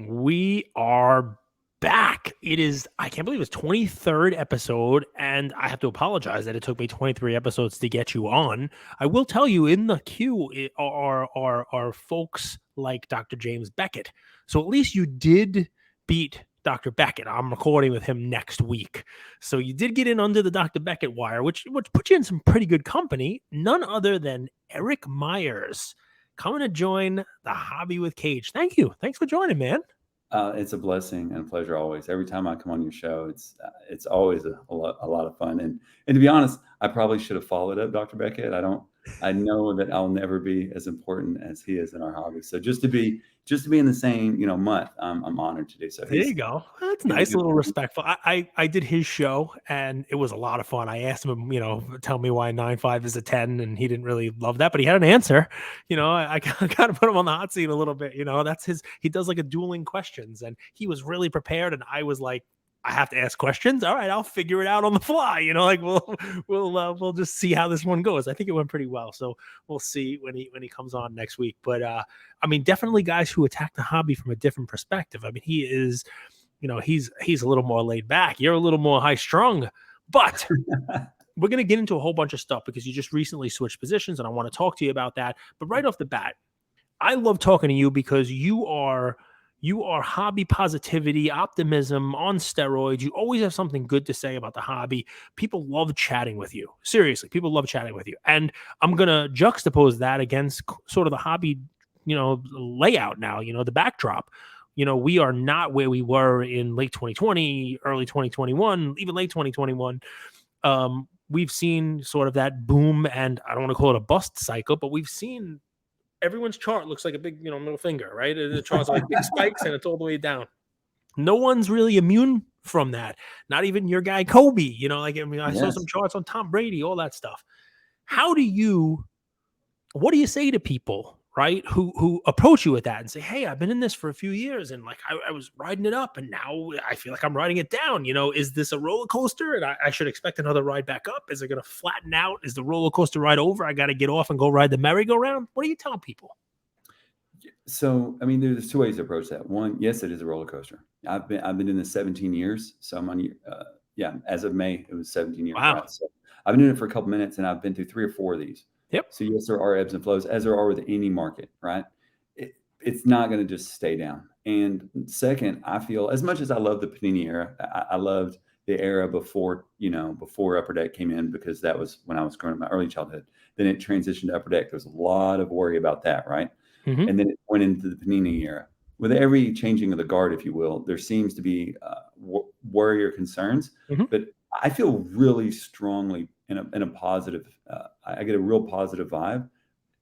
We are back. I can't believe it's 23rd episode, and I have to apologize that it took me 23 episodes to get you on. I will tell you, in the queue are folks like Dr. James Beckett. So at least you did beat Dr. Beckett. I'm recording with him next week. So you did get in under the Dr. Beckett wire, which put you in some pretty good company. None other than Erik Myers coming to join the Hobby with Cage. Thank you. Thanks for joining, man. It's a blessing and a pleasure always. Every time I come on your show, it's always a lot of fun. And to be honest, I probably should have followed up Dr. Beckett. I know that I'll never be as important as he is in our hobby. So just to be in the same month, I'm honored to do so. There you go. That's He's a nice, a good little friend. respectful. I did his show and it was a lot of fun. I asked him, tell me why 9.5 is a 10, and he didn't really love that, but he had an answer. I kind of put him on the hot seat a little bit. He does like a dueling questions, and he was really prepared, and I was like, I have to ask questions. All right, I'll figure it out on the fly. We'll just see how this one goes. I think it went pretty well, so we'll see when he comes on next week. But I mean, definitely guys who attack the hobby from a different perspective. I mean, he is, he's a little more laid back. You're a little more high strung, but we're going to get into a whole bunch of stuff because you just recently switched positions, and I want to talk to you about that. But right off the bat, I love talking to you because you are hobby positivity, optimism on steroids. You always have something good to say about the hobby. People love chatting with you. Seriously, people love chatting with you. And I'm going to juxtapose that against sort of the hobby, layout now, the backdrop. We are not where we were in late 2020, early 2021, even late 2021. We've seen sort of that boom, and I don't want to call it a bust cycle, but we've seen everyone's chart looks like a big, middle finger, right? The charts are like big spikes and it's all the way down. No one's really immune from that. Not even your guy Kobe. I saw some charts on Tom Brady, all that stuff. What do you say to people, right, who approach you with that and say, hey, I've been in this for a few years, and like I was riding it up, and now I feel like I'm riding it down. Is this a roller coaster, and I should expect another ride back up? Is it going to flatten out? Is the roller coaster ride over? I got to get off and go ride the merry-go-round. What do you tell people? So, I mean, there's two ways to approach that. One, yes, it is a roller coaster. I've been in this 17 years. So I'm on, as of May, it was 17 years. Wow. Right? So I've been doing it for a couple minutes, and I've been through 3 or 4 of these. Yep. So yes, there are ebbs and flows, as there are with any market, right? It's not going to just stay down. And second, I feel, as much as I love the Panini era, I loved the era before Upper Deck came in, because that was when I was growing up, my early childhood. Then it transitioned to Upper Deck. There was a lot of worry about that, right? Mm-hmm. And then it went into the Panini era. With every changing of the guard, if you will, there seems to be worry or concerns. Mm-hmm. But I feel really strongly in a positive. I get a real positive vibe.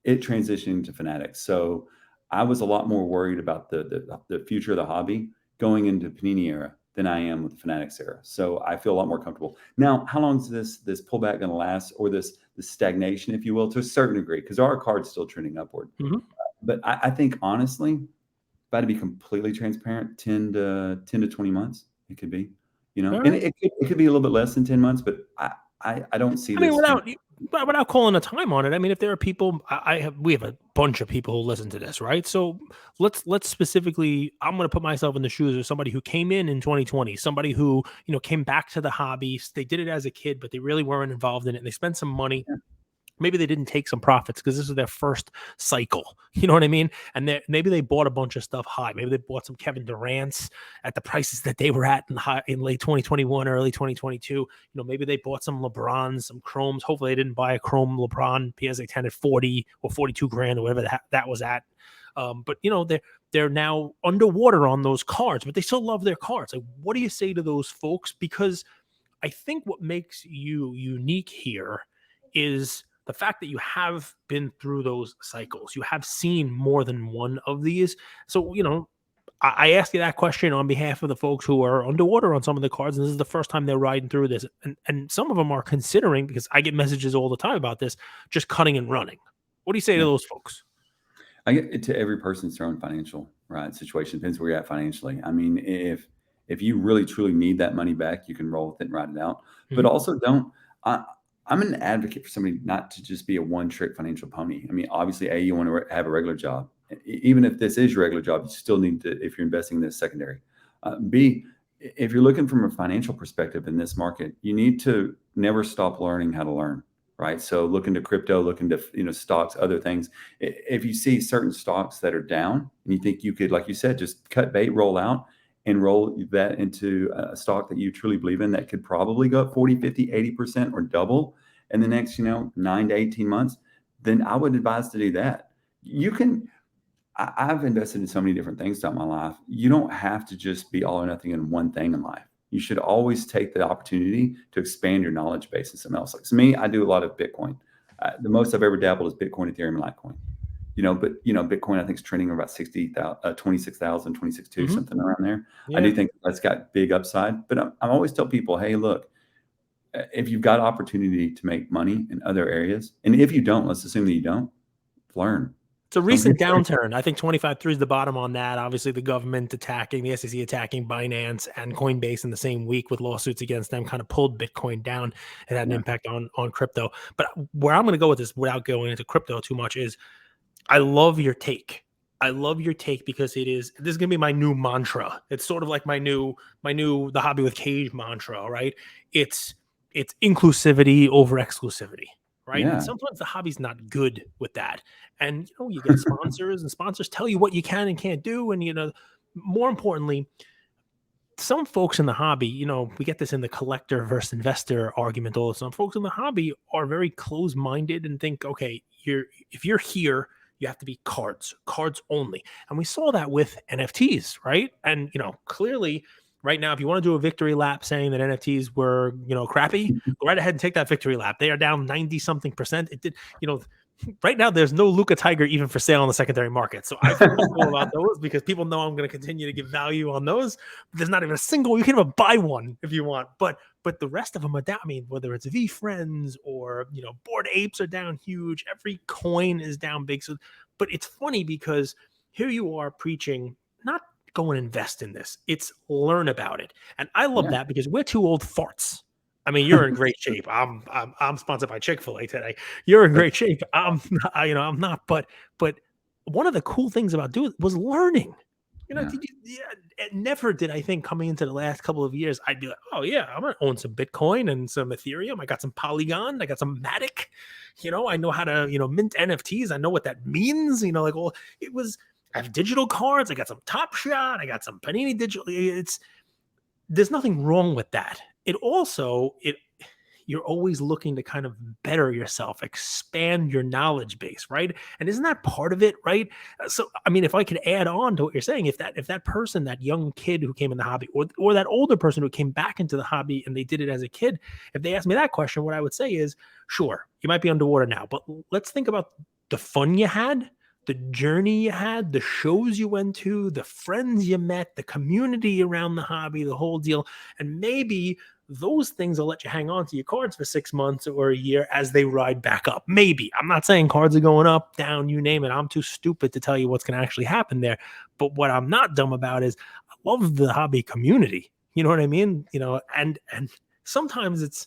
It transitioned to Fanatics, so I was a lot more worried about the future of the hobby going into Panini era than I am with the Fanatics era. So I feel a lot more comfortable now. How long is this pullback going to last, or this stagnation, if you will, to a certain degree? Because our card's still trending upward. Mm-hmm. But I think, honestly, if I had to be completely transparent, 10 to 20 months, it could be, Right. and it could be a little bit less than 10 months, but I don't see this. Without calling a time on it, I mean, if there are people, we have a bunch of people who listen to this, right? So let's specifically, I'm going to put myself in the shoes of somebody who came in 2020, somebody who, came back to the hobby. They did it as a kid, but they really weren't involved in it. And they spent some money. Yeah. Maybe they didn't take some profits because this is their first cycle. You know what I mean? And maybe they bought a bunch of stuff high. Maybe they bought some Kevin Durant's at the prices that they were at in late 2021, early 2022. Maybe they bought some LeBrons, some Chromes. Hopefully they didn't buy a Chrome LeBron PSA 10 at 40 or 42 grand or whatever that was at. But they're now underwater on those cards, but they still love their cards. Like, what do you say to those folks? Because I think what makes you unique here is the fact that you have been through those cycles. You have seen more than one of these. So, I ask you that question on behalf of the folks who are underwater on some of the cards, and this is the first time they're riding through this. And some of them are considering, because I get messages all the time about this, just cutting and running. What do you say to those folks? I get to every person's their own financial situation. Depends where you're at financially. I mean, if you really truly need that money back, you can roll with it and ride it out. Mm-hmm. But also don't. I'm an advocate for somebody not to just be a one-trick financial pony. I mean, obviously, you want to have a regular job, even if this is your regular job, you still need to, if you're investing in this secondary. B, if you're looking from a financial perspective in this market, you need to never stop learning how to learn, right? So look into crypto, look into, stocks, other things. If you see certain stocks that are down and you think you could, like you said, just cut bait, roll out and roll that into a stock that you truly believe in that could probably go up 40, 50, 80% or double in the next, 9 to 18 months, then I would advise to do that. You can, I've invested in so many different things throughout my life. You don't have to just be all or nothing in one thing in life. You should always take the opportunity to expand your knowledge base in something else. Like, to me, I do a lot of Bitcoin. The most I've ever dabbled is Bitcoin, Ethereum, and Litecoin. But Bitcoin, I think, is trending about 26,000, 26.2, something around there. Yeah. I do think that's got big upside. But I always tell people, hey, look, if you've got opportunity to make money in other areas, and if you don't, let's assume that you don't, learn. It's a recent downturn. I think 25.3 is the bottom on that. Obviously, the government attacking, the SEC attacking Binance and Coinbase in the same week with lawsuits against them kind of pulled Bitcoin down. It had an impact on crypto. But where I'm going to go with this without going into crypto too much is I love your take. I love your take because this is going to be my new mantra. It's sort of like my new The Hobby with Cage mantra, right? It's inclusivity over exclusivity. Right. Yeah. And sometimes the hobby's not good with that. And, you get sponsors and sponsors tell you what you can and can't do. And, more importantly, some folks in the hobby, we get this in the collector versus investor argument all the time. Folks in the hobby are very close-minded and think, okay, if you're here, you have to be cards only. And we saw that with NFTs, right? And, clearly right now, if you want to do a victory lap saying that NFTs were, crappy, go right ahead and take that victory lap. They are down 90 something percent. It did, right now there's no Luca Tiger even for sale on the secondary market. So I feel comfortable about those because people know I'm going to continue to give value on those. There's not even a single, you can even buy one if you want, but the rest of them are down. I mean, whether it's V Friends or, Bored Apes are down huge. Every coin is down big. So, but it's funny because here you are preaching, not go and invest in this. It's learn about it. And I love that because we're two old farts. I mean, you're in great shape. I'm sponsored by Chick-fil-A today. You're in great shape. I'm not, but one of the cool things about doing it was learning. Never did I think coming into the last couple of years, I'd be like, oh yeah, I'm gonna own some Bitcoin and some Ethereum. I got some Polygon, I got some Matic. I know how to, mint NFTs. I know what that means. I have digital cards. I got some Top Shot. I got some Panini digital. There's nothing wrong with that. You're always looking to kind of better yourself, expand your knowledge base, right? And isn't that part of it, right? So, I mean, if I could add on to what you're saying, if that person, that young kid who came in the hobby, or that older person who came back into the hobby and they did it as a kid, if they asked me that question, what I would say is, sure, you might be underwater now, but let's think about the fun you had, the journey you had, the shows you went to, the friends you met, the community around the hobby, the whole deal. And maybe those things will let you hang on to your cards for 6 months or a year as they ride back up. Maybe. I'm not saying cards are going up, down, you name it. I'm too stupid to tell you what's going to actually happen there. But what I'm not dumb about is I love the hobby community. You know what I mean? And sometimes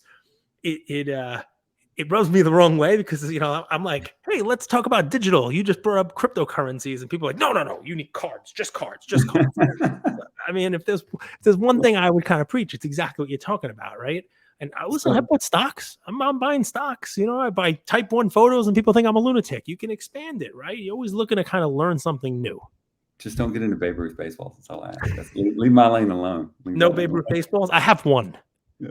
it rubs me the wrong way because, I'm like, hey, let's talk about digital. You just brought up cryptocurrencies and people are like, no, you need cards, just cards. I mean, if there's one thing I would kind of preach, it's exactly what you're talking about, right? And I bought stocks. I'm buying stocks. I buy type 1 photos and people think I'm a lunatic. You can expand it, right? You're always looking to kind of learn something new. Just don't get into Babe Ruth baseballs. That's all I ask. Leave my lane alone. No Babe Ruth baseballs. I have one. Yeah.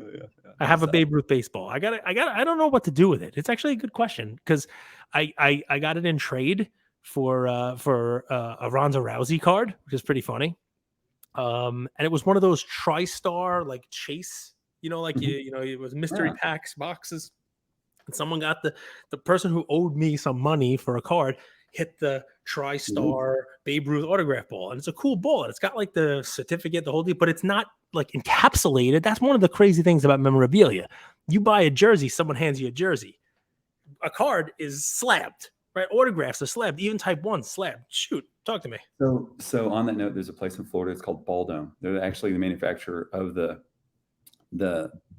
I have a Babe Ruth baseball. I don't know what to do with it. It's actually a good question because I got it in trade for a Ronda Rousey card, which is pretty funny. And it was one of those TriStar like chase, it was mystery packs boxes. And someone got the person who owed me some money for a card hit the TriStar Babe Ruth autograph ball. And it's a cool ball. It's got like the certificate, the whole deal, but it's not like encapsulated. That's one of the crazy things about memorabilia. You buy a jersey, someone hands you a jersey. A card is slabbed, right? Autographs are slabbed, even type 1 slabbed. Shoot, talk to me. So on that note, there's a place in Florida. It's called Ball Dome. They're actually the manufacturer of the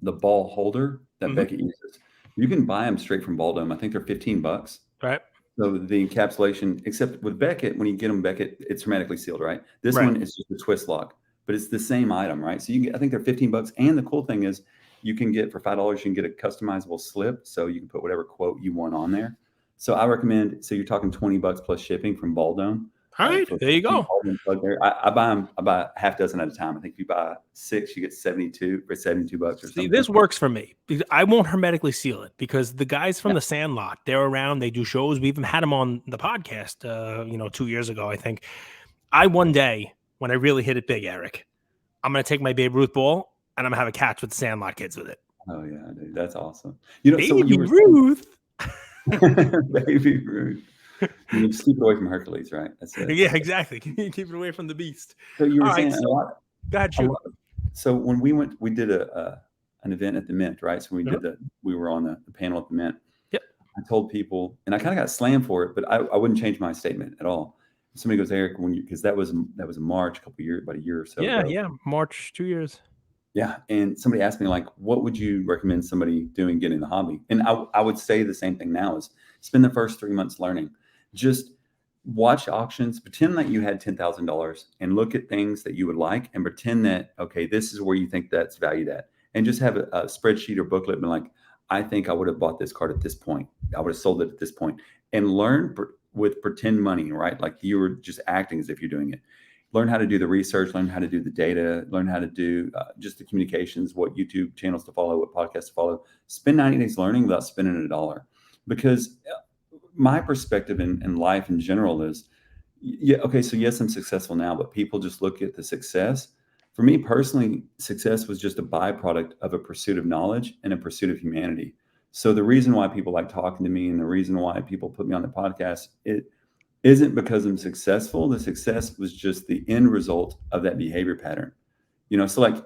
ball holder that Beckett uses. You can buy them straight from Ball Dome. I think they're $15. Right. So the encapsulation, except with Beckett, when you get them Beckett, it's hermetically sealed, right? This Right. one is just a twist lock, but it's the same item, right? So you can get, I think they're $15. And the cool thing is you can get for $5, you can get a customizable slip. So you can put whatever quote you want on there. So I recommend, so you're talking $20 plus shipping from Baldome. All right. For There you the go. Baldome plug there. I buy them, I buy a half dozen at a time. I think if you buy 6, you get 72 for $72 or See, something. this works for me because I won't hermetically seal it because the guys from Yeah. the Sandlot, they're around, they do shows. We even had them on the podcast, 2 years ago, I think. One day, when I really hit it big, Eric, I'm going to take my Babe Ruth ball and I'm going to have a catch with the Sandlot kids with it. Oh yeah, dude, that's awesome. You know, so what you Baby were saying, Ruth. Baby Ruth. You just keep it away from Hercules, right? That's it. Yeah, exactly. Keep it away from the beast. So you were All right. saying a So, lot. go ahead, A shoot. lot. So when we did an event at the Mint, right? So we were on the panel at the Mint. Yep. I told people, and I kind of got slammed for it, but I wouldn't change my statement at all. Somebody goes, Eric, because that was in March, about a year or so ago. Yeah. March, 2 years. Yeah. And somebody asked me, like, what would you recommend somebody doing getting the hobby? And I would say the same thing now is spend the first 3 months learning. Just watch auctions, pretend that you had $10,000 and look at things that you would like and pretend that, okay, this is where you think that's valued at. And just have a spreadsheet or booklet and be like, I think I would have bought this card at this point. I would have sold it at this point. And learn with pretend money, right? Like you were just acting as if you're doing it. Learn how to do the research, learn how to do the data, learn how to do just the communications, what YouTube channels to follow, what podcasts to follow. Spend 90 days learning without spending $1. Because my perspective in life in general is, yeah, okay, so yes, I'm successful now, but people just look at the success. For me personally, success was just a byproduct of a pursuit of knowledge and a pursuit of humanity. So the reason why people like talking to me and the reason why people put me on the podcast, it isn't because I'm successful. The success was just the end result of that behavior pattern. So like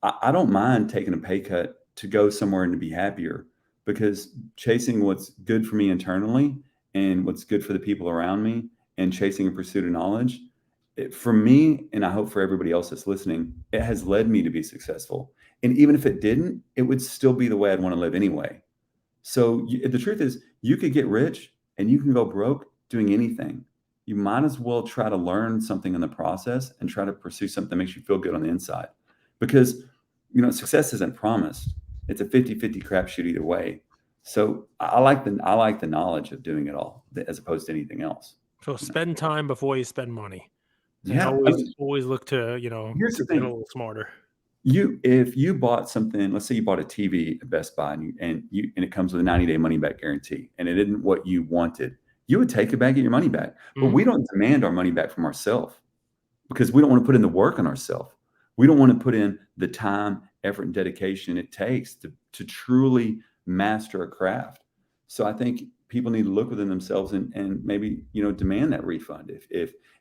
I don't mind taking a pay cut to go somewhere and to be happier, because chasing what's good for me internally and what's good for the people around me and chasing a pursuit of knowledge, for me, and I hope for everybody else that's listening, it has led me to be successful. And even if it didn't, it would still be the way I'd want to live anyway. So the truth is, you could get rich and you can go broke doing anything. You might as well try to learn something in the process and try to pursue something that makes you feel good on the inside. Because, success isn't promised. It's a 50-50 crapshoot either way. So I like the knowledge of doing it all as opposed to anything else. So spend time before you spend money. And Yeah. always look to, Here's the get a thing. little smarter. If you bought something, let's say you bought a TV at Best Buy and it comes with a 90-day money back guarantee, and it isn't what you wanted, you would take it back, get your money back. But we don't demand our money back from ourselves because we don't want to put in the work on ourselves. We don't want to put in the time, effort, and dedication it takes to truly master a craft. So I think people need to look within themselves and maybe, demand that refund.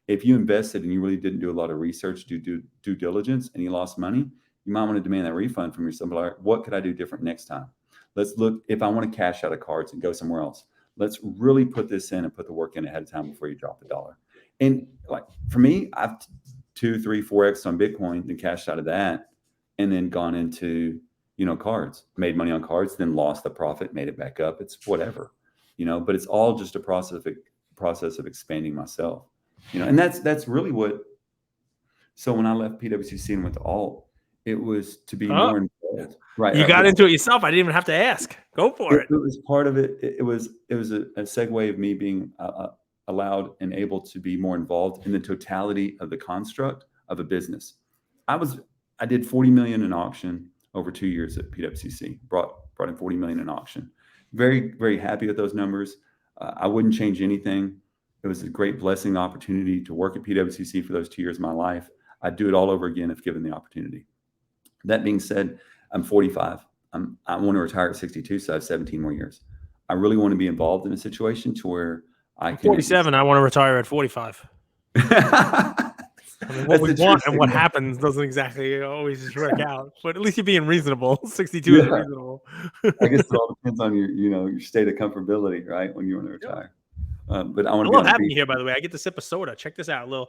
If you invested and you really didn't do a lot of research, due diligence, and you lost money, you might want to demand that refund from yourself. Like, what could I do different next time? Let's look, if I want to cash out of cards and go somewhere else, let's really put this in and put the work in ahead of time before you drop the dollar. And like for me, I've 2, 3, 4x on Bitcoin, then cashed out of that, and then gone into, cards, made money on cards, then lost the profit, made it back up. It's whatever, but it's all just a process of expanding myself, and that's really what. So when I left PWCC and went to Alt, it was to be more involved. Right. You got into it yourself. I didn't even have to ask. Go for it. It was part of it. It was a segue of me being allowed and able to be more involved in the totality of the construct of a business. I did 40 million in auction over 2 years at PWCC. Brought in 40 million in auction. Very, very happy with those numbers. I wouldn't change anything. It was a great blessing opportunity to work at PWCC for those 2 years of my life. I'd do it all over again if given the opportunity. That being said, I'm 45. I want to retire at 62, so I have 17 more years. I really want to be involved in a situation to where I'm 47. I want to retire at 45. What we want and what happens doesn't exactly always just work out. But at least you're being reasonable. 62 is reasonable. I guess it all depends on your state of comfortability, right? When you want to retire. But I want to love having you here, by the way. I get to sip a soda. Check this out.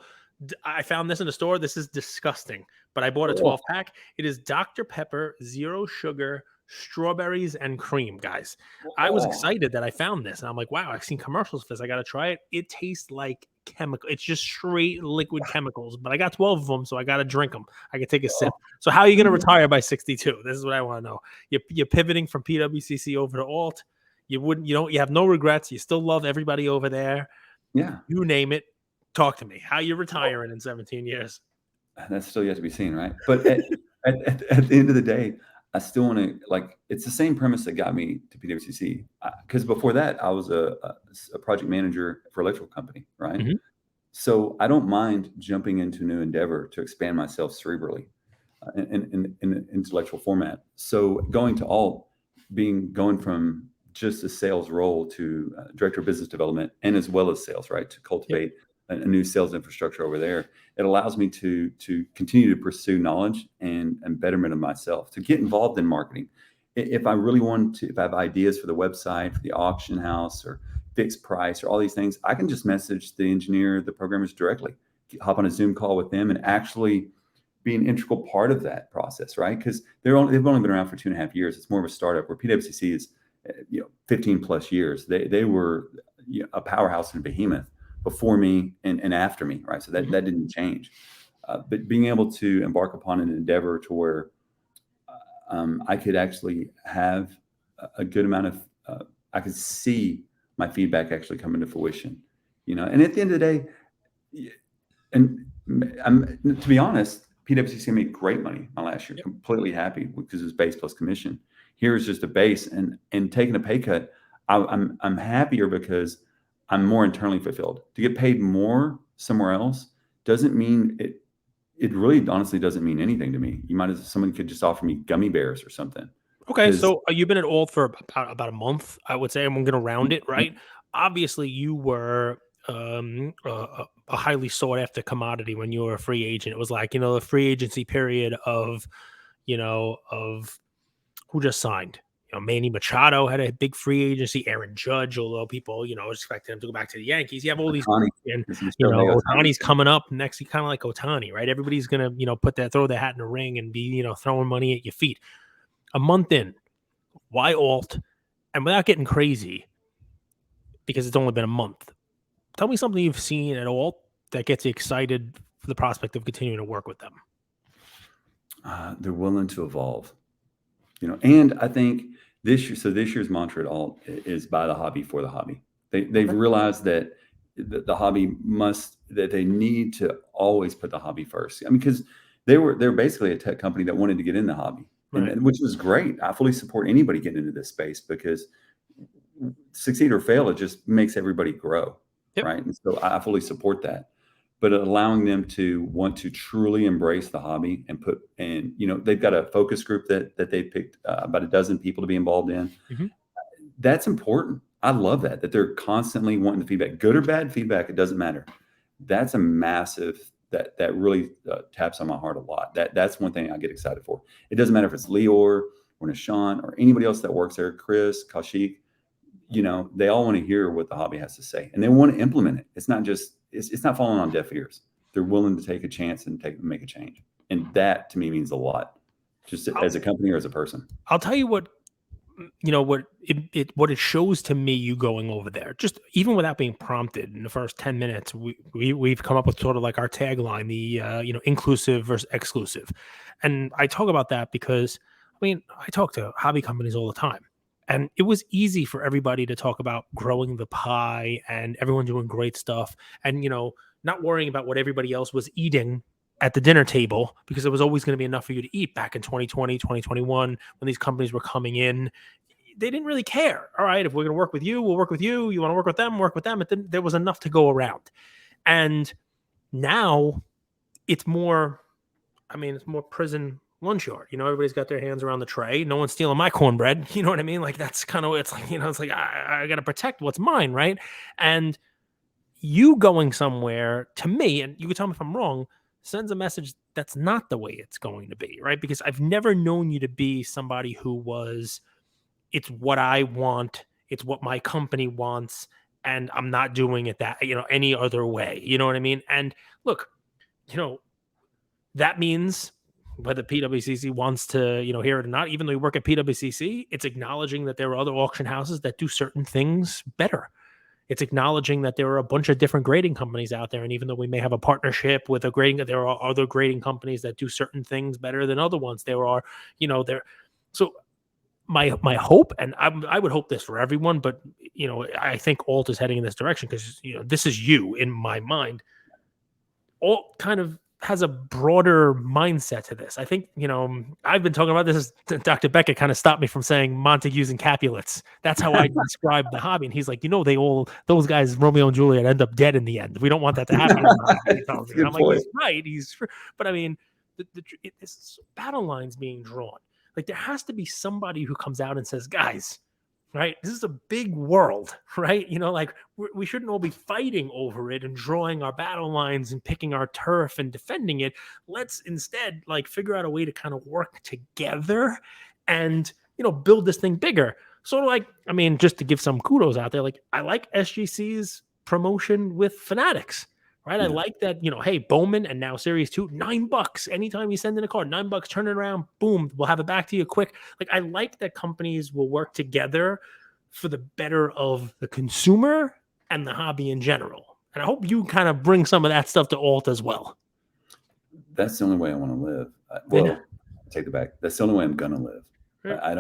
I found this in the store. This is disgusting, but I bought a 12-pack. It is Dr. Pepper, 0 sugar, strawberries and cream, guys. I was Oh, excited that I found this, and I'm like, wow, I've seen commercials for this. I got to try it. It tastes like chemical. It's just straight liquid chemicals, but I got 12 of them, so I got to drink them. I can take a sip. oh, So how are you going to yeah. retire by 62? This is what I want to know. You're pivoting from PWCC over to Alt. You have no regrets. You still love everybody over there. Yeah. You name it. Talk to me. How you retiring in 17 years? That's still yet to be seen, right? But at the end of the day, I still want to like. It's the same premise that got me to PWCC. Because before that, I was a project manager for an electrical company, right? Mhm. So I don't mind jumping into a new endeavor to expand myself cerebrally in an intellectual format. So going to Alt, going from just a sales role to director of business development and as well as sales, right? To Yep. cultivate a new sales infrastructure over there. It allows me to continue to pursue knowledge and betterment of myself, to get involved in marketing. If I really want to, if I have ideas for the website, for the auction house, or fixed price, or all these things, I can just message the engineer, the programmers directly, hop on a Zoom call with them, and actually be an integral part of that process, right? Because they've only been around for 2.5 years. It's more of a startup, where PwC is, 15 plus years. They were, a powerhouse and a behemoth before me and after me, right? So that Mhm. didn't change. But being able to embark upon an endeavor to where I could actually have a good amount of, I could see my feedback actually come into fruition, And at the end of the day, and to be honest, PwC made great money my last year. Yep. Completely happy because it was base plus commission. Here is just a base, and taking a pay cut. I'm happier because I'm more internally fulfilled. To get paid more somewhere else doesn't mean it. It really, honestly, doesn't mean anything to me. You might as someone could just offer me gummy bears or something. Okay, Because so you've been at Alt for about a month, I would say. I'm going to round it, right? Obviously, you were a highly sought after commodity when you were a free agent. It was like, the free agency period of who just signed. Manny Machado had a big free agency. Aaron Judge, although people, expected him to go back to the Yankees. You have all these, Otani, and this is Shohei Ohtani. Otani's coming up next. Kind of like Otani, right? Everybody's gonna, throw their hat in the ring and be, throwing money at your feet. A month in, why Alt? And without getting crazy, because it's only been a month, tell me something you've seen at Alt that gets you excited for the prospect of continuing to work with them. They're willing to evolve. And I think this year's mantra at Alt is buy the hobby for the hobby. They've Okay. realized that the hobby that they need to always put the hobby first. I mean, because they're basically a tech company that wanted to get in the hobby, Right. which was great. I fully support anybody getting into this space, because succeed or fail, it just makes everybody grow, Yep. right? And so I fully support that. But allowing them to want to truly embrace the hobby and they've got a focus group that they picked about a dozen people to be involved in. Mhm. That's important. I love that they're constantly wanting the feedback, good or bad feedback. It doesn't matter. That's a massive that really taps on my heart a lot. That's one thing I get excited for. It doesn't matter if it's Lior or Nishan or anybody else that works there, Chris, Kaushik. They all want to hear what the hobby has to say, and they want to implement it. It's not just it's not falling on deaf ears. They're willing to take a chance and make a change, and that to me means a lot, just I'll, as a company or as a person. I'll tell you what what it shows to me, you going over there, just even without being prompted in the first 10 minutes, we've come up with sort of like our tagline, the inclusive versus exclusive. And I talk about that because I talk to hobby companies all the time, and it was easy for everybody to talk about growing the pie and everyone doing great stuff, and not worrying about what everybody else was eating at the dinner table, because there was always going to be enough for you to eat back in 2020, 2021, when these companies were coming in. They didn't really care. All right, if we're going to work with you, we'll work with you. You want to work with them, work with them. There was enough to go around. And now it's more, it's more prison lunch yard. Everybody's got their hands around the tray. No one's stealing my cornbread. You know what I mean? Like, that's kind of, it's like, it's like, I got to protect what's mine. Right. And you going somewhere, to me, and you can tell me if I'm wrong, sends a message that's not the way it's going to be. Right. Because I've never known you to be somebody who was, it's what I want, it's what my company wants, and I'm not doing it that, any other way. You know what I mean? And look, you know, that means whether PWCC wants to, hear it or not, even though you work at PWCC, it's acknowledging that there are other auction houses that do certain things better. It's acknowledging that there are a bunch of different grading companies out there. And even though we may have a partnership with a grading, there are other grading companies that do certain things better than other ones. There are, there. So my hope, and I would hope this for everyone, but, I think Alt is heading in this direction because, this is you in my mind. Alt kind of has a broader mindset to this. I think, I've been talking about this. Dr. Beckett kind of stopped me from saying Montagues and Capulets. That's how I describe the hobby. And he's like, those guys, Romeo and Juliet, end up dead in the end. We don't want that to happen. And I'm like, he's right. But I mean, it's battle lines being drawn. Like there has to be somebody who comes out and says, guys, right? This is a big world, right? Like we shouldn't all be fighting over it and drawing our battle lines and picking our turf and defending it. Let's instead like figure out a way to kind of work together and, build this thing bigger. So like, I mean, just to give some kudos out there, like I like SGC's promotion with Fanatics, right? I like that, hey, Bowman and now Series 2, $9. Anytime you send in a card, $9, turn it around, boom, we'll have it back to you quick. Like I like that companies will work together for the better of the consumer and the hobby in general. And I hope you kind of bring some of that stuff to Alt as well. That's the only way I want to live. Well, take it back. That's the only way I'm going to live. Right. I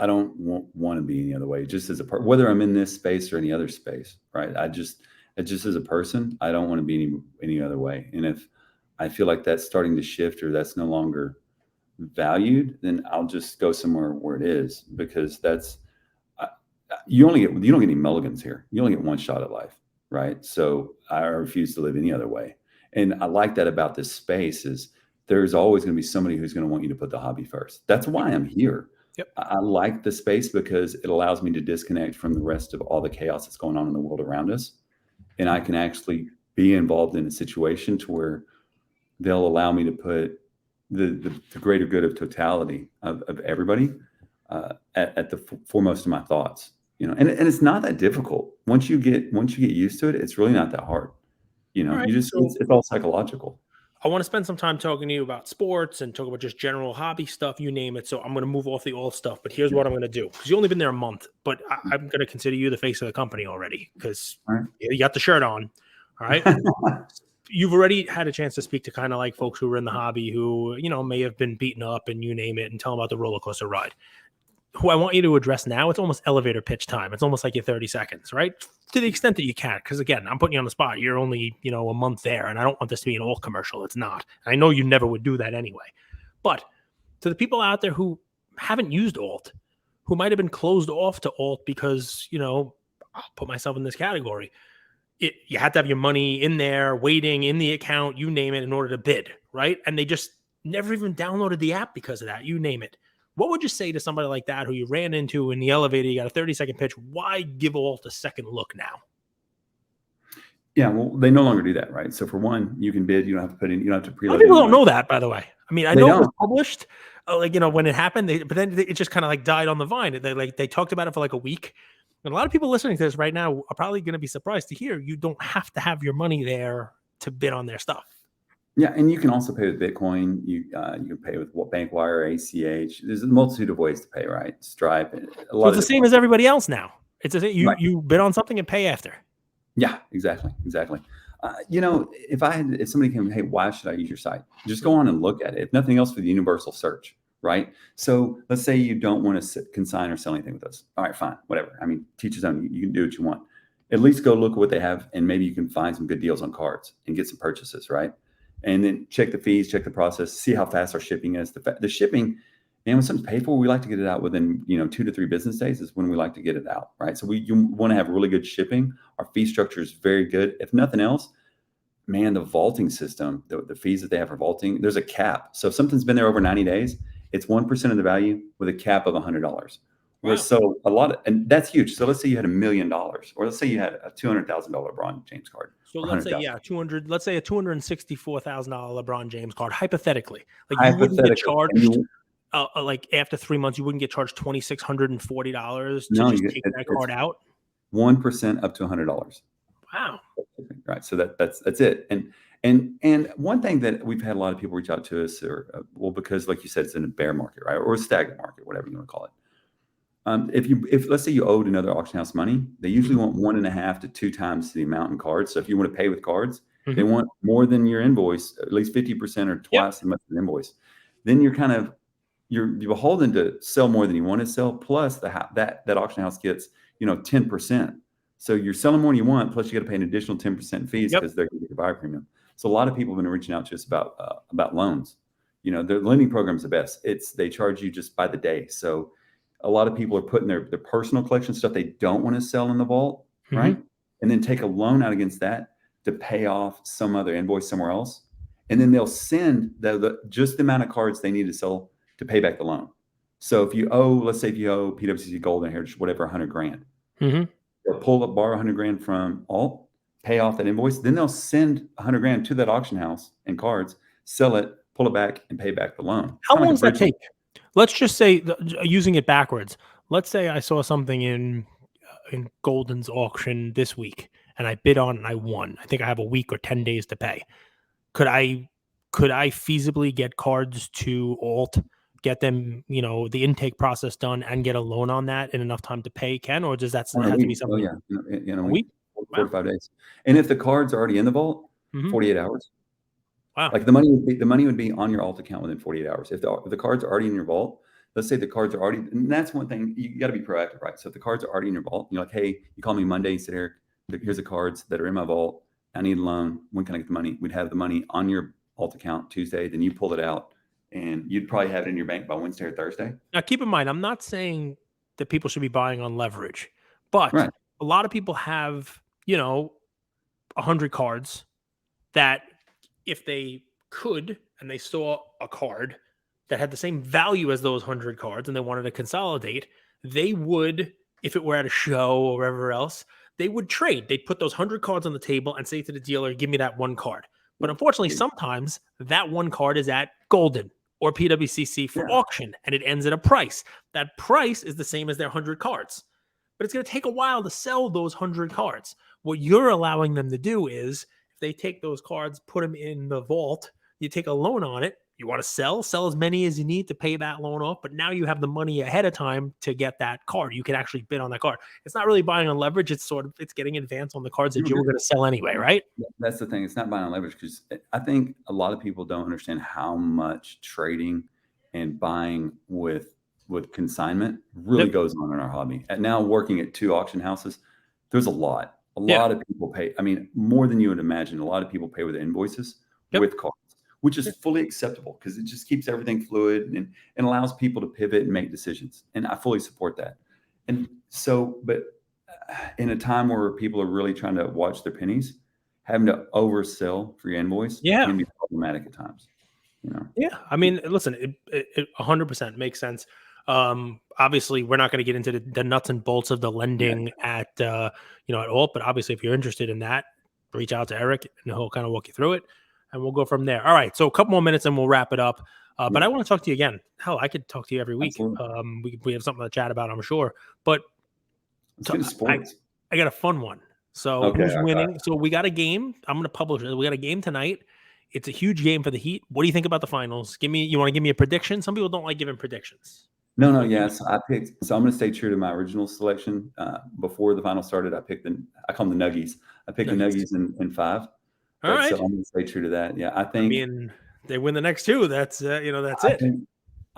don't want to be any other way, just as a part, whether I'm in this space or any other space, right? Just as a person, I don't want to be any other way. And if I feel like that's starting to shift or that's no longer valued, then I'll just go somewhere where it is, because you don't get any mulligans here. You only get one shot at life, right? So I refuse to live any other way. And I like that about this space is there's always going to be somebody who's going to want you to put the hobby first. That's why I'm here. Yep. I like the space because it allows me to disconnect from the rest of all the chaos that's going on in the world around us. And I can actually be involved in a situation to where they'll allow me to put the greater good of totality of everybody at the foremost of my thoughts. And it's not that difficult. Once you get used to it, it's really not that hard. Right, it's all psychological. I want to spend some time talking to you about sports and talk about just general hobby stuff, you name it. So I'm going to move off the Alt stuff, but here's what I'm going to do. Because you've only been there a month, but I'm going to consider you the face of the company already because you got the shirt on. All right. You've already had a chance to speak to kind of like folks who are in the hobby who, may have been beaten up and you name it, and tell them about the roller coaster ride. Who I want you to address now, it's almost elevator pitch time. It's almost like your 30 seconds, right? To the extent that you can. Because again, I'm putting you on the spot. You're only, a month there, and I don't want this to be an Alt commercial. It's not. I know you never would do that anyway. But to the people out there who haven't used Alt, who might have been closed off to Alt because, I'll put myself in this category. You had to have your money in there, waiting in the account, you name it, in order to bid, right? And they just never even downloaded the app because of that, you name it. What would you say to somebody like that who you ran into in the elevator, you got a 30-second pitch? Why give Alt a second look now? Yeah, well, they no longer do that, right? So for one, you can bid, you don't have to put in, you don't have to preload. People don't know that, by the way. I mean, I know it was published, when it happened, but then it just kind of like died on the vine. They talked about it for like a week. And a lot of people listening to this right now are probably going to be surprised to hear you don't have to have your money there to bid on their stuff. Yeah, and you can also pay with Bitcoin. You can pay with Bankwire, ACH. There's a multitude of ways to pay, right? Stripe. So it's the same as everybody else now. It's the same. You bid on something and pay after. Yeah, exactly. If somebody came, hey, why should I use your site? Just go on and look at it. If nothing else, for the universal search, right? So let's say you don't want to consign or sell anything with us. All right, fine, whatever. I mean, teach his own. You can do what you want. At least go look at what they have, and maybe you can find some good deals on cards and get some purchases, right? And then check the fees, check the process, see how fast our shipping is. The shipping, and when something's paid for, we like to get it out within 2 to 3 business days is when we like to get it out, right? So you want to have really good shipping. Our fee structure is very good. If nothing else, man, the vaulting system, the fees that they have for vaulting, there's a cap. So if something's been there over 90 days, it's 1% of the value with a cap of $100. Wow. So and that's huge. So let's say you had $1 million, or let's say you had a $200,000 LeBron James card. So let's say, let's say a $264,000 LeBron James card, hypothetically. Like you wouldn't get charged, like after 3 months, you wouldn't get charged $2,640 to just take that card out? 1% up to $100. Wow. Right. So that's it. And And one thing that we've had a lot of people reach out to us, well, because like you said, it's in a bear market, right, or a stagnant market, whatever you want to call it. If let's say you owed another auction house money, they usually want 1.5 to 2 times the amount in cards. So if you want to pay with cards, they want more than your invoice, at least 50% or twice as much as an invoice. Then you're beholden to sell more than you want to sell. Plus that auction house gets 10%. So you're selling more than you want. Plus you got to pay an additional 10% fees because they're going to get your buyer premium. So a lot of people have been reaching out to us about loans. Their lending program is the best. They charge you just by the day. So a lot of people are putting their personal collection stuff they don't want to sell in the vault, right? And then take a loan out against that to pay off some other invoice somewhere else. And then they'll send just the amount of cards they need to sell to pay back the loan. So let's say if you owe PWC Gold and Heritage, whatever, $100,000, they'll borrow $100,000 from Alt, pay off that invoice. Then they'll send $100,000 to that auction house in cards, sell it, pull it back, and pay back the loan. How long does that take? Let's just say, using it backwards, let's say I saw something in Golden's auction this week and I bid on and I won. I think I have a week or 10 days to pay. Could I feasibly get cards to Alt, get them, the intake process done and get a loan on that in enough time to pay, Ken? Or does that have to be something? In a week? 4 to 5 days. And if the card's already in the vault, 48 hours. Wow. Like the money would be on your Alt account within 48 hours. If the cards are already in your vault, let's say the cards are already, and that's one thing, you got to be proactive, right? So if the cards are already in your vault, you're like, hey, you call me Monday, you said, Eric, here's the cards that are in my vault. I need a loan. When can I get the money? We'd have the money on your Alt account Tuesday, then you pull it out and you'd probably have it in your bank by Wednesday or Thursday. Now, keep in mind, I'm not saying that people should be buying on leverage, but a lot of people have, 100 cards that if they could, and they saw a card that had the same value as those 100 cards and they wanted to consolidate, they would, if it were at a show or wherever else, they would trade. They'd put those 100 cards on the table and say to the dealer, give me that one card. But unfortunately, sometimes that one card is at Golden or PWCC for auction, and it ends at a price. That price is the same as their 100 cards. But it's going to take a while to sell those 100 cards. What you're allowing them to do is, if they take those cards, put them in the vault, you take a loan on it, you want to sell as many as you need to pay that loan off, but now you have the money ahead of time to get that card. You can actually bid on that card. It's not really buying on leverage. It's getting advanced on the cards that you were going to sell anyway, right? That's the thing. It's not buying on leverage, because I think a lot of people don't understand how much trading and buying with consignment really goes on in our hobby. And now working at 2 auction houses, there's a lot of people pay. I mean, more than you would imagine. A lot of people pay with invoices with cards, which is fully acceptable because it just keeps everything fluid and allows people to pivot and make decisions. And I fully support that. And so, but in a time where people are really trying to watch their pennies, having to oversell for your invoice can be problematic at times. Yeah. I mean, listen, it 100% makes sense. Obviously, we're not going to get into the nuts and bolts of the lending at Alt, but obviously, if you're interested in that, reach out to Eric and he'll kind of walk you through it. And we'll go from there. All right. So a couple more minutes and we'll wrap it up. But I want to talk to you again. Hell, I could talk to you every week. We have something to chat about, I'm sure. But I got a fun one. So who's winning? So we got a game. I'm going to publish it. We got a game tonight. It's a huge game for the Heat. What do you think about the finals? You want to give me a prediction? Some people don't like giving predictions. No. Yes, I picked. So I'm going to stay true to my original selection. Before the final started, I call them the Nuggies. I picked the Nuggies in 5. All right. So I'm going to stay true to that. Yeah, I mean, they win the next 2. That's that's it.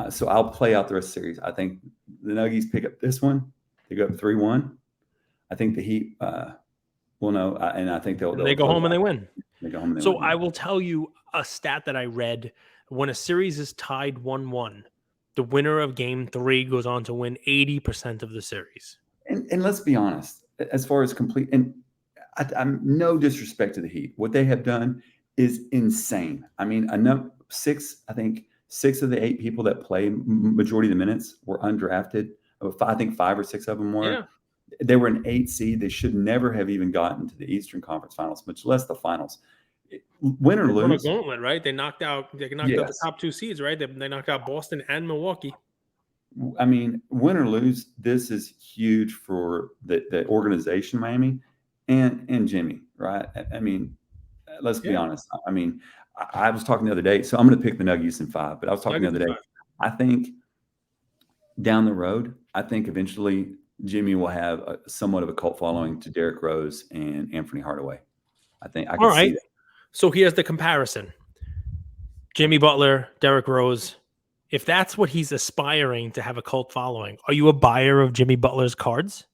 So I'll play out the rest of the series. I think the Nuggies pick up this one. They go up 3-1. I think the Heat will know, and I think they'll go home and they win. They go home and they so win. I will tell you a stat that I read. When a series is tied 1-1, the winner of game 3 goes on to win 80% of the series. And let's be honest, as far as complete, and I'm no disrespect to the Heat. What they have done is insane. I mean, I think 6 of the 8 people that play majority of the minutes were undrafted. I think 5 or 6 of them were. Yeah. They were an 8 seed. They should never have even gotten to the Eastern Conference Finals, much less the finals. Win or lose, a gauntlet, right? They knocked out the top 2 seeds, right? They knocked out Boston and Milwaukee. I mean, win or lose, this is huge for the organization, Miami, and Jimmy, right? I mean, Let's be Yeah. honest. I mean, I was talking the other day, so I'm going to pick the Nuggets in 5. But I was talking the Nuggets other in day. 5. I think down the road, I think eventually Jimmy will have somewhat of a cult following to Derrick Rose and Anthony Hardaway. I think I All could see right. that. So here's the comparison: Jimmy Butler, Derrick Rose. If that's what he's aspiring to have a cult following, are you a buyer of Jimmy Butler's cards?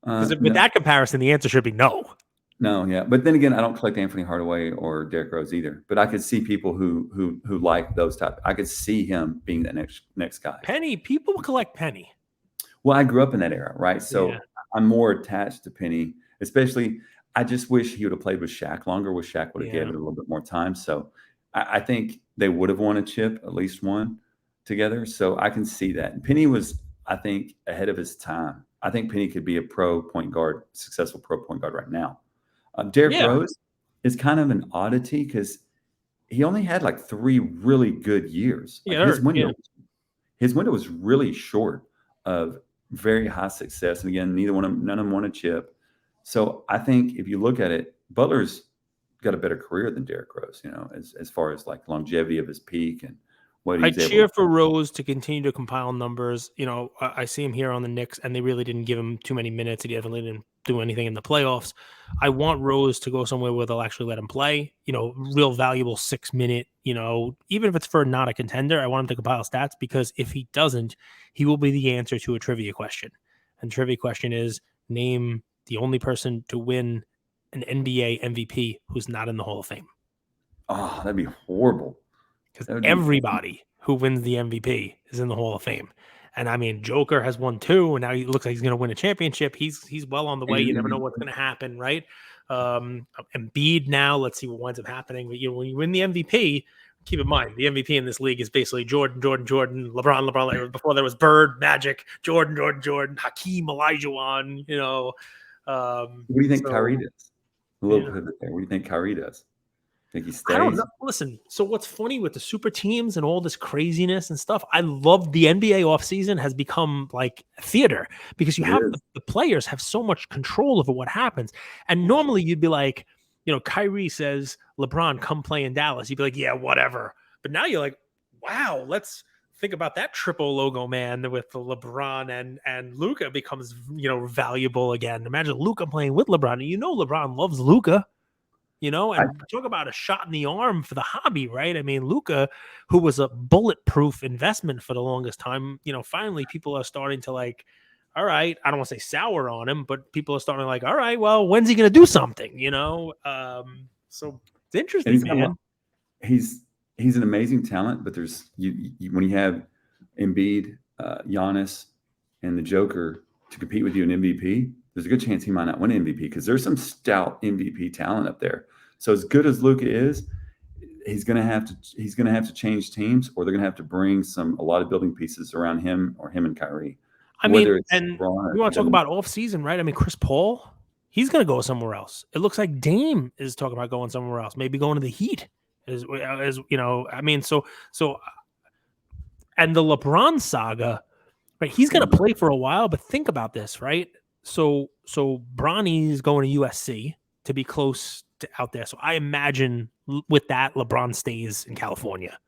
Because with No, that comparison, the answer should be no. no, yeah. But then again, I don't collect Anthony Hardaway or Derrick Rose either. But I could see people who like those type. I could see him being the next guy. Penny, people collect Penny. Well, I grew up in that era, right? Yeah. So I'm more attached to Penny, especially. I just wish he would have played with Shaq longer. Wish Shaq would have Yeah. given it a little bit more time. So I think they would have won a chip, at least one together. So I can see that. And Penny was, I think, ahead of his time. I think Penny could be a pro point guard, successful pro point guard right now. Derrick Yeah. Rose is kind of an oddity because he only had like 3 really good years. Like Yeah. Yeah. his window was really short of very high success. And again, none of them won a chip. So I think if you look at it, Butler's got a better career than Derrick Rose, as far as like longevity of his peak and what I he's able cheer to for Rose to continue to compile numbers. I see him here on the Knicks, and they really didn't give him too many minutes. He definitely didn't do anything in the playoffs. I want Rose to go somewhere where they'll actually let him play. Real valuable 6-minute. Even if it's for not a contender, I want him to compile stats, because if he doesn't, he will be the answer to a trivia question. And the trivia question is, name the only person to win an NBA MVP who's not in the Hall of Fame. Oh, that'd be horrible. Because That would be everybody who wins the MVP is in the Hall of Fame. And I mean, Joker has won 2, and now he looks like he's going to win a championship. He's well on the way. You never know what's going to happen, right? Embiid now, let's see what winds up happening. But when you win the MVP, keep in mind the MVP in this league is basically Jordan, LeBron. Before there was Bird, Magic, Jordan, Hakeem Olajuwon. What do you think Kyrie does? A little Yeah. pivot there. What do you think Kyrie does? Think he I don't stays? know. Listen, so what's funny with the super teams and all this craziness and stuff, I love the NBA offseason has become like theater, because you It have is. the players have so much control over what happens. And normally you'd be like, Kyrie says, LeBron, come play in Dallas. You'd be like, yeah, whatever. But now you're like, wow, let's think about that triple logo man with the LeBron and Luka becomes, valuable again. Imagine Luka playing with LeBron. And LeBron loves Luka. And talk about a shot in the arm for the hobby, right? I mean, Luka, who was a bulletproof investment for the longest time, finally people are starting to like, all right, I don't want to say sour on him, but people are starting to like, all right, well, when's he going to do something, So it's interesting, man. He's an amazing talent, but there's when you have Embiid, Giannis, and the Joker to compete with you in MVP, there's a good chance he might not win MVP because there's some stout MVP talent up there. So as good as Luka is, he's gonna have to change teams, or they're gonna have to bring a lot of building pieces around him or him and Kyrie. I mean, Whether it's and LeBron we want to talk about off season, right? I mean, Chris Paul, he's going to go somewhere else. It looks like Dame is talking about going somewhere else, maybe going to the Heat. I mean, and the LeBron saga, right? He's going to play for a while, but think about this, right? So Bronny's going to USC to be close to out there. So I imagine with that, LeBron stays in California,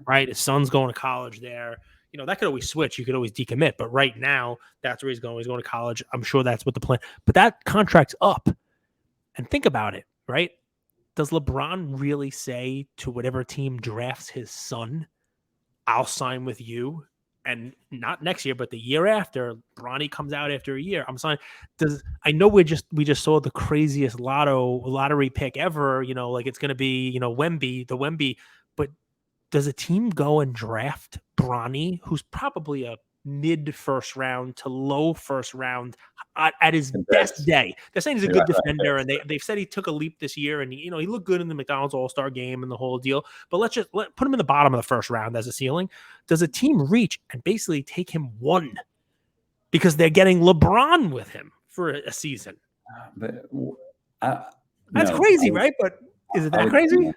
right? His son's going to college there. That could always switch. You could always decommit, but right now, that's where he's going. He's going to college. I'm sure that's what the plan. But that contract's up, and think about it, right? Does LeBron really say to whatever team drafts his son, "I'll sign with you"? And not next year, but the year after, Bronny comes out after a year, I'm signing. I know we just saw the craziest lottery pick ever, like it's going to be, Wemby, but does a team go and draft Bronny, who's probably a mid first round to low first round at his best day? They're saying he's a good defender, and they've said he took a leap this year, and he looked good in the McDonald's All-Star game and the whole deal. But let's put him in the bottom of the first round as a ceiling. Does a team reach and basically take him 1 because they're getting LeBron with him for a season? But That's crazy, right? But is it that crazy?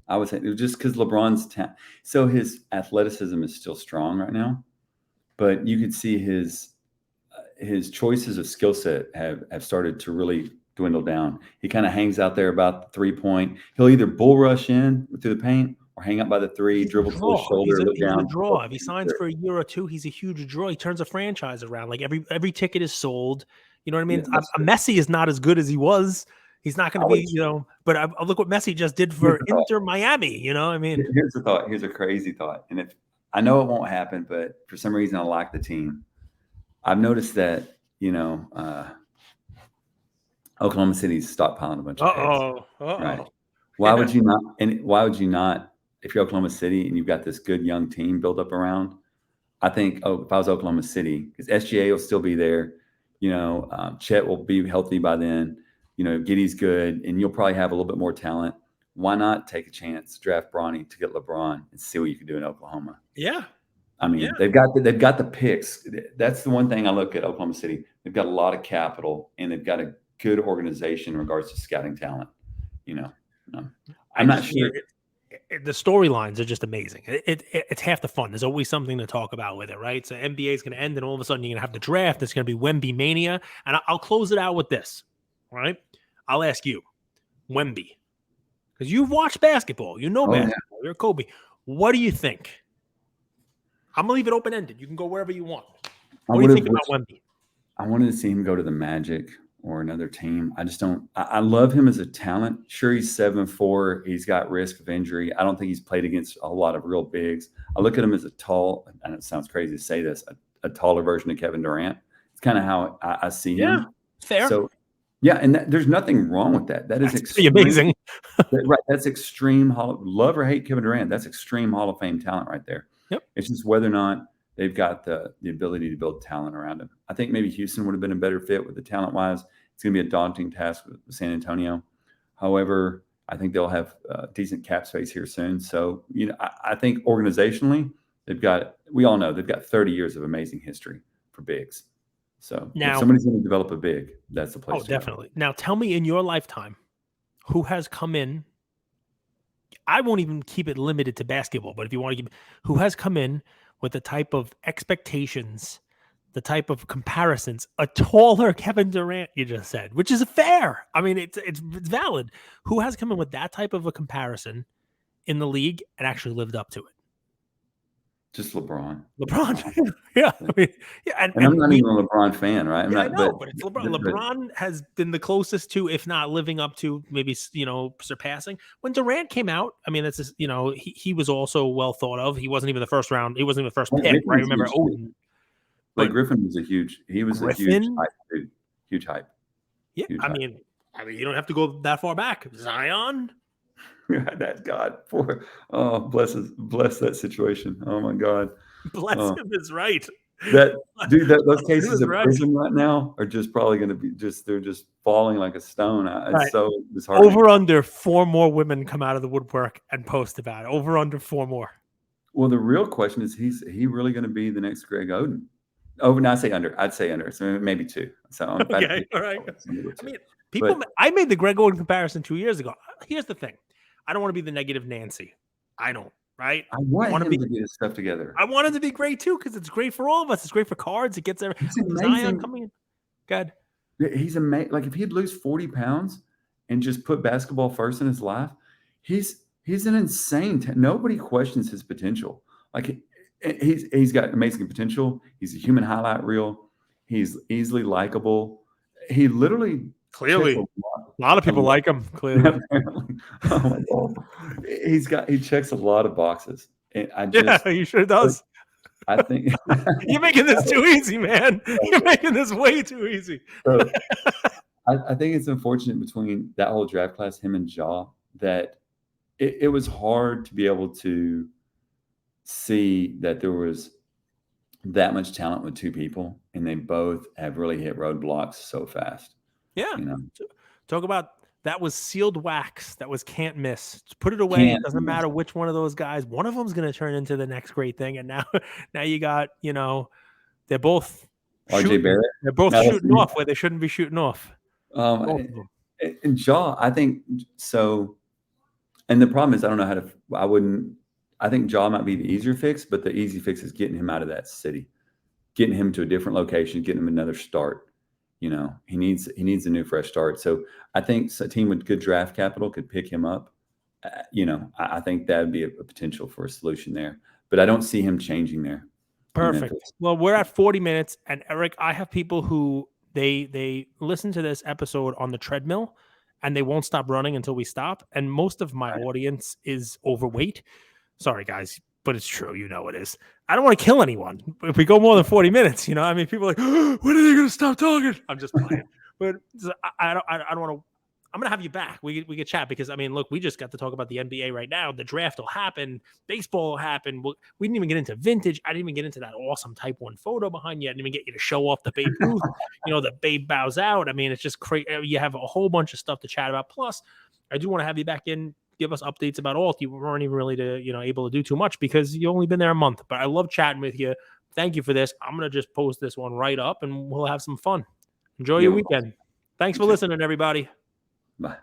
I would say just because LeBron's so his athleticism is still strong right now, but you could see his choices of skill set have started to really dwindle down. He kind of hangs out there about the 3 point. He'll either bull rush in through the paint or hang up by the three, He's a dribble to the draw. shoulder, look He's a down. draw. If he signs for a year or two, he's a huge draw. He turns a franchise around. Like every ticket is sold. You know what I Yeah, mean? Messi is not as good as he was. He's not going to be, but look what Messi just did for Inter Miami. You know, I mean, here's the thought. Here's a crazy thought. And if I know it won't happen, but for some reason I like the team. I've noticed that, Oklahoma City's stockpiling a bunch of picks. Right. Why would you not? And why would you not? If you're Oklahoma City and you've got this good young team built up around, I think. Oh, if I was Oklahoma City, because SGA will still be there. Chet will be healthy by then. Giddey's good, and you'll probably have a little bit more talent. Why not take a chance, draft Bronny to get LeBron and see what you can do in Oklahoma? Yeah. I mean, they've got the picks. That's the one thing I look at Oklahoma City. They've got a lot of capital, and they've got a good organization in regards to scouting talent. I'm not sure. The storylines are just amazing. It's half the fun. There's always something to talk about with it, right? So NBA is going to end, and all of a sudden you're going to have the draft. It's going to be Wemby mania, and I'll close it out with this. Right? I'll ask you, Wemby, because you've watched basketball. Basketball. Yeah. You're Kobe. What do you think? I'm gonna leave it open ended. You can go wherever you want. What do you think about Wemby? I wanted to see him go to the Magic or another team. I just don't. I love him as a talent. Sure, he's 7'4". He's got risk of injury. I don't think he's played against a lot of real bigs. I look at him as a tall, and it sounds crazy to say this, a taller version of Kevin Durant. It's kind of how I see him. Yeah, fair. So, yeah, and there's nothing wrong with that. That's amazing. Right, that's extreme. Love or hate Kevin Durant, that's extreme Hall of Fame talent right there. Yep. It's just whether or not they've got the ability to build talent around him. I think maybe Houston would have been a better fit with the talent-wise. It's going to be a daunting task with San Antonio. However, I think they'll have decent cap space here soon. So, I think organizationally, we all know they've got 30 years of amazing history for bigs. So now, if somebody's going to develop a big, that's the place. Oh, definitely. Go. Now, tell me in your lifetime, who has come in? I won't even keep it limited to basketball, but if you want to who has come in with the type of expectations, the type of comparisons, a taller Kevin Durant, you just said, which is fair. I mean, it's valid. Who has come in with that type of a comparison in the league and actually lived up to it? Just LeBron. Yeah. I mean, yeah. And I'm not even a LeBron fan, right? I know, but it's LeBron. LeBron has been the closest to, if not living up to, maybe, surpassing. When Durant came out, I mean, that's just, he was also well thought of. He wasn't even the first round. He wasn't even the first pick. Right? I remember Odin. But Griffin was a huge hype, dude. Huge hype. Yeah. Huge hype. mean, you don't have to go that far back. Zion. That God, bless that situation. Oh my God, bless him is right. Those cases of prison right now are just probably going to be they're just falling like a stone. It's so disheartening. Over under 4 more women come out of the woodwork and post about it. Over under 4 more. Well, the real question is, he really going to be the next Greg Oden? Oh, no, I'd say under. So maybe 2. So okay, all right. I mean, I made the Greg Oden comparison 2 years ago. Here's the thing. I don't want to be the negative Nancy. I don't, right? I want him to get his stuff together. I want it to be great too, because it's great for all of us. It's great for cards. It gets Zion coming in. Good. He's amazing. Like, if he'd lose 40 pounds and just put basketball first in his life, he's an insane. Nobody questions his potential. Like, he's got amazing potential. He's a human highlight reel. He's easily likable. He literally clearly. A lot of people like him, clearly. Oh my God. He checks a lot of boxes. And he sure does. I think you're making this too easy, man. You're making this way too easy. So, I think it's unfortunate between that whole draft class, him and Ja, that it was hard to be able to see that there was that much talent with 2 people, and they both have really hit roadblocks so fast. Yeah. Talk about that was sealed wax. That was can't miss. Put it away. It doesn't matter which one of those guys. One of them's going to turn into the next great thing. And now you got, they're both RJ Barrett. They're both shooting off where they shouldn't be shooting off. And Ja, I think so. And the problem is, I don't know how to. I think Ja might be the easier fix, but the easy fix is getting him out of that city, getting him to a different location, getting him another start. He needs a new fresh start. So I think a team with good draft capital could pick him up. I think that would be a potential for a solution there. But I don't see him changing there in Perfect. Memphis. Well, we're at 40 minutes, and Erik, I have people who they listen to this episode on the treadmill, and they won't stop running until we stop. And most of my Right. audience is overweight. Sorry, guys, but it's true. It is. I don't want to kill anyone. If we go more than 40 minutes, I mean, people are like, when are they going to stop talking? I'm just playing. But I don't want to. I'm gonna have you back. We could chat because I mean, look, we just got to talk about the NBA right now. The draft will happen. Baseball will happen. We didn't even get into vintage. I didn't even get into that awesome Type 1 photo behind you. I didn't even get you to show off the Babe Ruth. The Babe bows out. I mean, it's just crazy. You have a whole bunch of stuff to chat about. Plus, I do want to have you back in, give us updates about Alt. You weren't even really able to do too much because you only been there a month. But I love chatting with you. Thank you for this. I'm gonna just post this one right up, and we'll have some fun. Enjoy your weekend. Thanks for listening, everybody. Bye.